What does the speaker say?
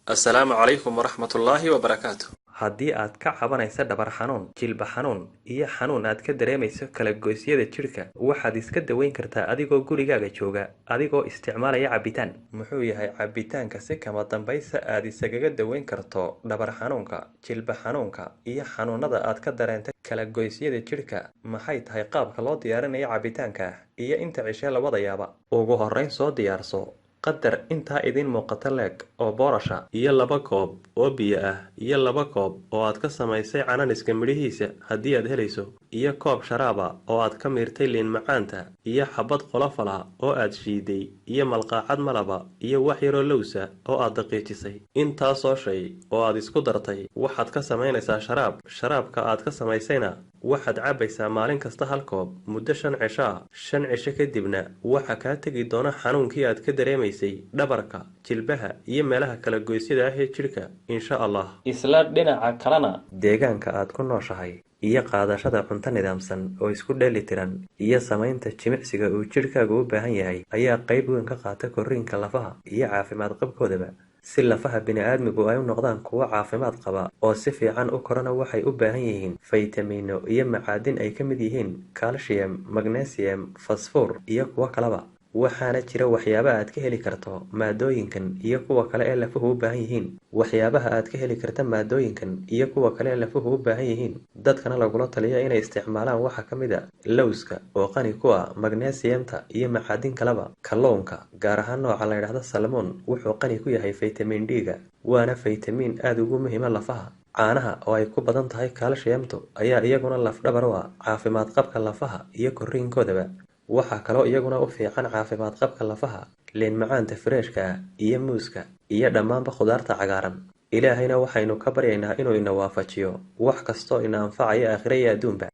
السلام عليكم ورحمة الله وبركاته. haddii aad ka cabanayso dhabar xanuun, jilba xanuun iyo xanuun aad ka dareemayso kala goysyada jidhka, waxaad iska daweyn kartaa adigoo gurigaaga jooga, adigoo isticmaalaya cabitaan. Muxuu yahay cabitaanka si kama dambaysa aad isagaga daweyn karto dhabar xanuunka, jilba xanuunka iyo xanuunada aad ka dareentay kala goysyada jidhka? Maxay tahay qaabka loo diyaarinayo cabitaanka iyo inta cishe la wadayaaba? Ugu horreyn soo diyaarso qadar intaa idin muuqata leeg oo boorasha iyo 2 koob oo biyo ah iyo 2 koob oo aad ka samaysay cananiska midhihiisa haddii aad helayso, iyo koob sharaaba oo aad ka miirtay liin macaanta, iyo xabad qolofala oo aad shiiday, iyo malqaacad malaba iyo wax yaroo lowsa oo aad daqiijisay. Intaasoo shay oo aad isku dartay waxaad ka samaynaysaa sharaabka aad ka samaysayna waxaad cabaysaa maalin kasta 1 koob muddo 5 cisho ah. 5 cisho kadibna waxa kaa tagi doona xanuunkii aad ka dareemaysay dhabarka, jilbaha iyo meelaha kala goysyada ah ee jidhka insha Allah. Isla dhinaca kalena, deegaanka aad ku nooshahay iyo qaadashada cunto nidaamsan oo isku dheelitiran iyo samaynta jimicsiga uu jidhkaagu u baahan yahay ayaa qayb weyn ka qaata korriinka lafaha iyo caafimaad qabkoodaba. Si lafaha bini'aadmigu ay u noqdaan kuwo caafimaad qaba oo si fiican u korana, waxay u baahan yihiin faytamiino iyo macaadin ay ka mid yihiin calcium, magnesium, fosfoor iyo kuwo kaleba. Waxaana jira waxyaabo aad ka heli karto maadooyinkan iyo kuwa kale ee lafuhu u baahan yihiin. Waxyaabaha aad ka heli karta maadooyinkan iyo kuwa kale ee lafuhu u baahan yihiin dadkana lagula taliyo inay isticmaalaan waxaa ka mid ah lowska oo qani ku ah magnesiumta iyo macaadin kaleba. Kalluunka, gaar ahaan nooca la yidhaahdo salmon, wuxuu qani ku yahay faytamiin D-ga, waana faytamiin aad ugu muhiima lafaha. Caanaha oo ay ku badan tahay calciumtu ayaa iyaguna laf-dhabar u ah caafimaad qabka lafaha iyo korriinkoodaba. Waxaa kaloo iyaguna u fiican caafimaad qabka lafaha liin macaanta freeshka ah iyo muuska iyo dhammaanba khudaarta cagaaran. Ilaahayna waxaynu ka baryaynaa inuu ina waafajiyo wax kastoo ina anfacaya aakhiro iyo adduunba.